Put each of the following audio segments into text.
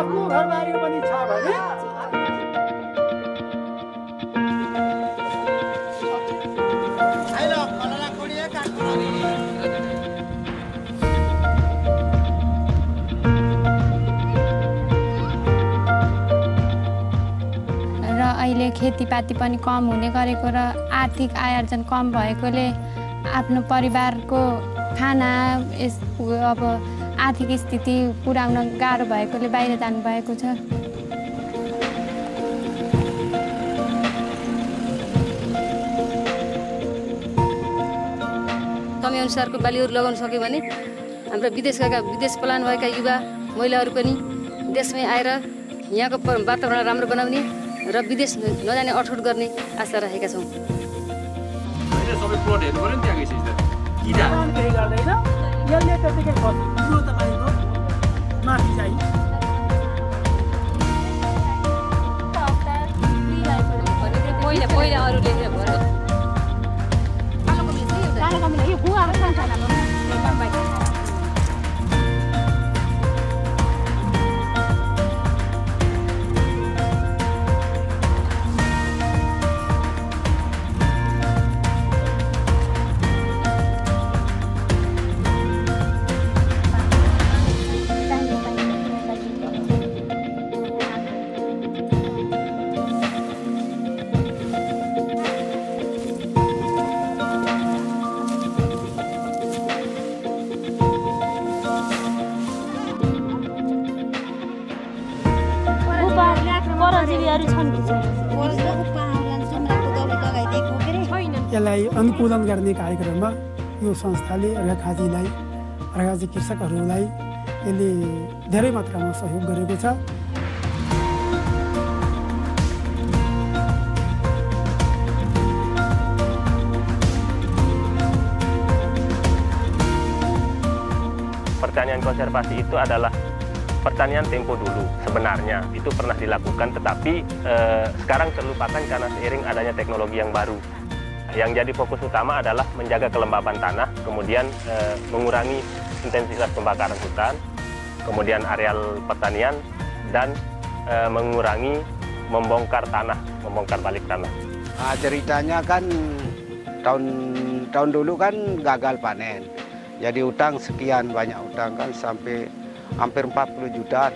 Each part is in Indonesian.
आफ्नो घरबारी पनि छ भने र अहिले खेतीपाती पनि कम हुने गरेको र आर्थिक आयोजन कम भएकोले आफ्नो परिवारको खाना अब आर्थिक स्थिति पुर्याउन गाह्रो भएकोले बाहिर जानुभएको छ। समयअनुसारको बालीहरू लगाउन सक्यो भने हाम्रा विदेश पलायन भएका युवा महिलाहरू पनि देशमै आएर यहाँको वातावरण राम्रो बनाउने र विदेश नजाने अठोट गर्ने आशा राखेका छौँ। सबै प्लट हेर्नु पर्यो नि त्यहाँ गइसक्छ किरा केही गर्दैन यसले त्यतिकै गर्छ यो तपाईको माथि चाहिँ पहिला अरूले भन्छ यसलाई अनुकूलन गर्ने कार्यक्रममा यो संस्थाले अर्घाखाँची कृषकहरूलाई यसले धेरै मात्रामा सहयोग गरेको छ। Pertanian konservasi itu adalah pertanian tempo dulu sebenarnya itu pernah dilakukan, tetapi sekarang terlupakan karena seiring adanya teknologi yang baru. Yang jadi fokus utama adalah menjaga kelembaban tanah, kemudian mengurangi intensitas pembakaran hutan, kemudian areal pertanian, dan mengurangi membongkar balik tanah. Ceritanya kan tahun dulu kan gagal panen, jadi utang sekian banyak utang kan sampai hampir 40 juta.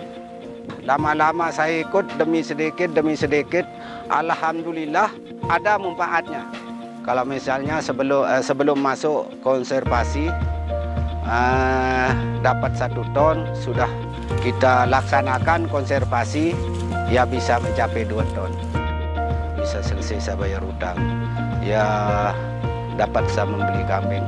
Lama-lama saya ikut demi sedikit, alhamdulillah ada manfaatnya. Kalau misalnya sebelum masuk konservasi dapat 1 ton, sudah kita laksanakan konservasi ya bisa mencapai 2 ton. Bisa selesai saya bayar utang, ya dapat saya membeli kambing.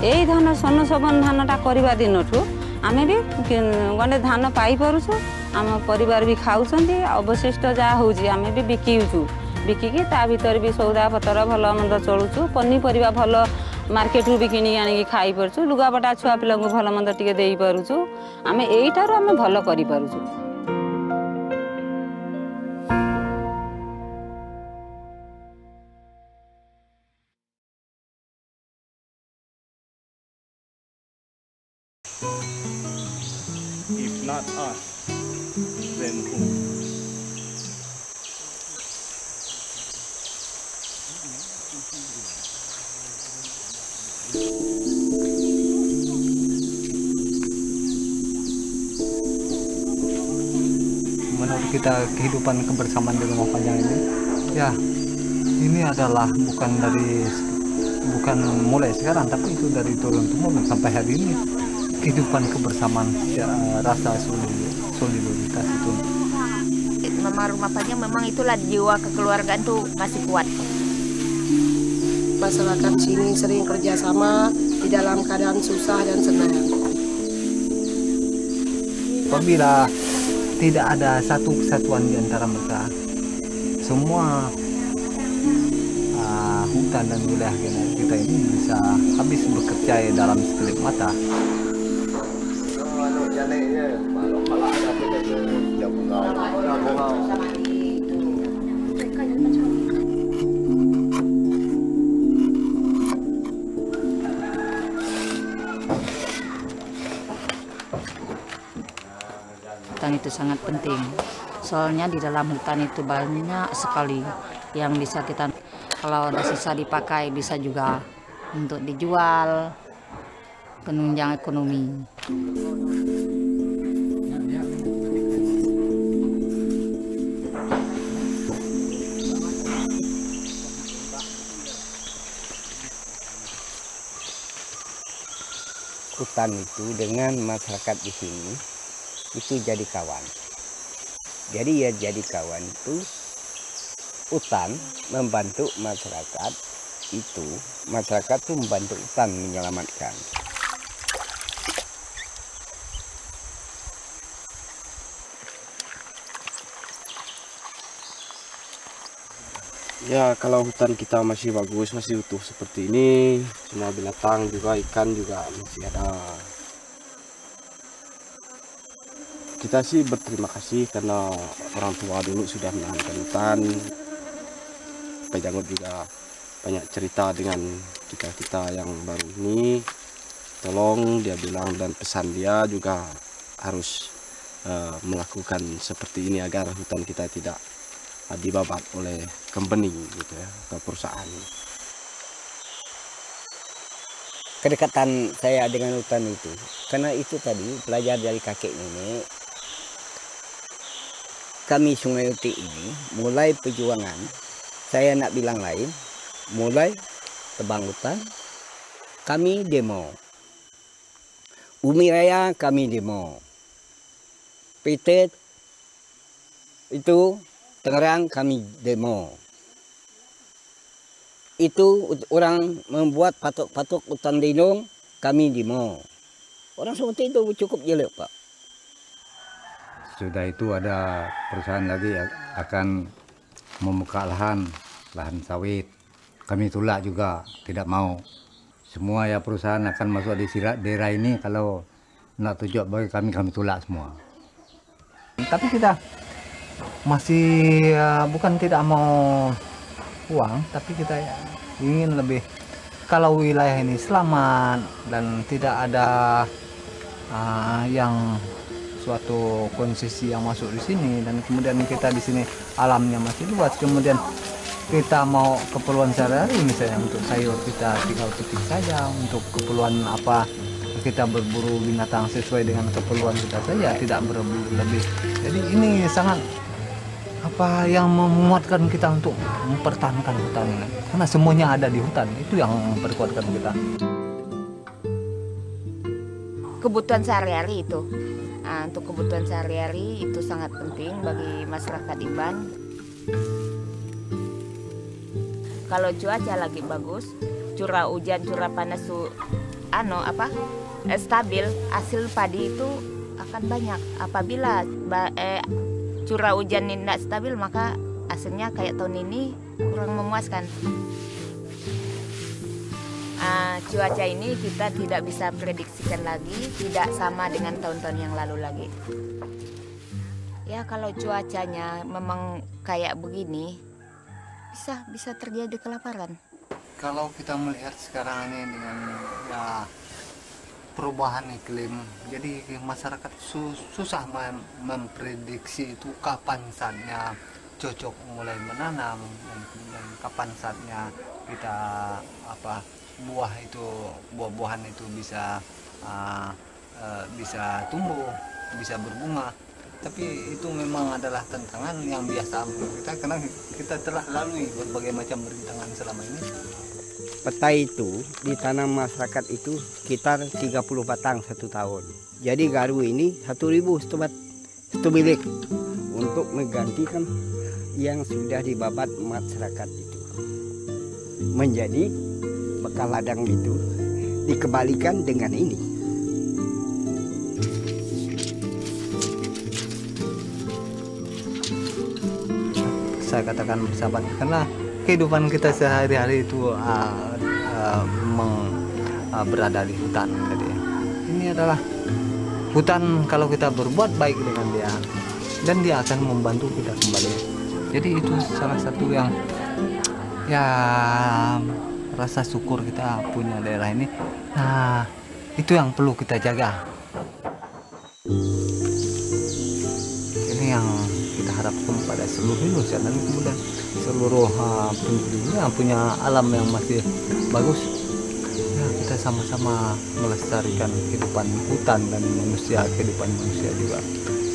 এই ধান স্বর্ণ শোভন ধানটা করা দিনঠু আমি বি গଣ୍ଡେ ধান পাইপাରୁଛୁ, ଆମ ପରିବାର ବି ଖାଉଛନ୍ତି, ଅବଶିଷ୍ଟ ଯାହା ହେଉଛି ଆମେ ବି ବିକିଛୁ, ବିକିକି ତା ଭିତରେ ବି ସଉଦା ପତ୍ର ଭଲ ମନ୍ଦ ଚଳୁଛୁ, ପନିପରିବା ଭଲ ମାର୍କେଟରୁ ବି କିଣିକି ଆଣିକି ଖାଇପାରୁଛୁ, ଲୁଗାପଟା ଛୁଆ ପିଲାଙ୍କୁ ଭଲ ମନ୍ଦ ଟିକେ ଦେଇପାରୁଛୁ, ଆମେ ଏଇଟାରୁ ଆମେ ଭଲ କରିପାରୁଛୁ। If not us, then who? Menurut kita kehidupan kebersamaan di rumah panjang ini adalah bukan mulai sekarang, tapi itu dari turun-temurun sampai hari ini. Kehidupan kebersamaan, rasa solidaritas itu. Nama rumah panjang memang itulah jiwa kekeluargaan tuh masih kuat. Masyarakat sini sering kerjasama di dalam keadaan susah dan senang. Apabila tidak ada satu kesatuan di antara mereka, semua hutan dan wilayah kita ini bisa habis bekerja dalam sekelip mata. Hutan itu sangat penting. Soalnya di dalam hutan itu banyak sekali yang bisa kita, kalau ada sisa dipakai bisa juga untuk dijual, penunjang ekonomi. Hutan itu dengan masyarakat di sini itu jadi kawan. Jadi ya jadi kawan itu hutan membantu masyarakat itu, masyarakat tuh membantu hutan menyelamatkan. Ya kalau hutan kita masih bagus, masih utuh seperti ini, semua binatang juga, ikan juga masih ada. Kita sih berterima kasih karena orang tua dulu sudah menahankan hutan. Pak Janggut juga banyak cerita dengan kita yang baru ini. Tolong dia bilang, dan pesan dia juga harus melakukan seperti ini agar hutan kita tidak dibabat oleh company gitu ya, atau perusahaan. Kedekatan saya dengan hutan itu karena itu tadi belajar dari kakek nenek. Kami Sungai Utik ini mulai perjuangan, saya nak bilang lain, mulai tebang hutan, kami demo. Umi Raya kami demo. Pitet itu Tangerang kami demo. Itu orang membuat patok-patok hutan lindung kami demo. Orang seperti itu cukup jelek, Pak. Sudah itu ada perusahaan lagi akan membuka lahan sawit. Kami tolak juga, tidak mau. Semua ya perusahaan akan masuk di daerah ini, kalau nak tujuan bagi kami tolak semua. Tapi kita masih bukan tidak mau uang, tapi kita ingin lebih, kalau wilayah ini selamat dan tidak ada yang suatu konsesi yang masuk di sini, dan kemudian kita di sini alamnya masih luas, kemudian kita mau keperluan sehari-hari misalnya untuk sayur kita tinggal petik saja, untuk keperluan apa kita berburu binatang sesuai dengan keperluan kita saja, tidak berlebih. Jadi ini sangat apa yang memuatkan kita untuk mempertahankan hutan ini, karena semuanya ada di hutan, itu yang memperkuatkan kita. Kebutuhan sehari-hari itu. Nah, untuk kebutuhan sehari-hari itu sangat penting bagi masyarakat Iban. Kalau cuaca lagi bagus, curah hujan, curah panas stabil, hasil padi itu akan banyak. Apabila curah hujan tidak stabil, maka hasilnya kayak tahun ini kurang memuaskan. Cuaca ini kita tidak bisa prediksikan lagi, tidak sama dengan tahun-tahun yang lalu lagi. Ya kalau cuacanya memang kayak begini, bisa terjadi kelaparan. Kalau kita melihat sekarang ini dengan perubahan iklim, jadi masyarakat susah memprediksi itu kapan saatnya cocok mulai menanam, dan kapan saatnya kita buah-buahan itu bisa tumbuh, bisa berbunga. Tapi itu memang adalah tantangan yang biasa kita, karena kita telah lalui berbagai macam rintangan selama ini. Petai itu ditanam masyarakat itu sekitar 30 batang satu tahun. Jadi garu ini 1.000 satu bilik untuk menggantikan yang sudah dibabat masyarakat itu. Menjadi bekal ladang itu dikembalikan dengan ini. Saya katakan bersahabat karena kehidupan kita sehari-hari itu berada di hutan. Jadi ini adalah hutan, kalau kita berbuat baik dengan dia dan dia akan membantu kita kembali. Jadi itu salah satu yang ya rasa syukur kita punya daerah ini. Nah, itu yang perlu kita jaga. Ini yang kita harapkan pada seluruh Indonesia dan kemudian seluruh penduduk yang punya alam yang masih bagus. Ya, kita sama-sama melestarikan kehidupan hutan dan manusia, kehidupan manusia juga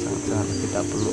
sangat-sangat kita perlu.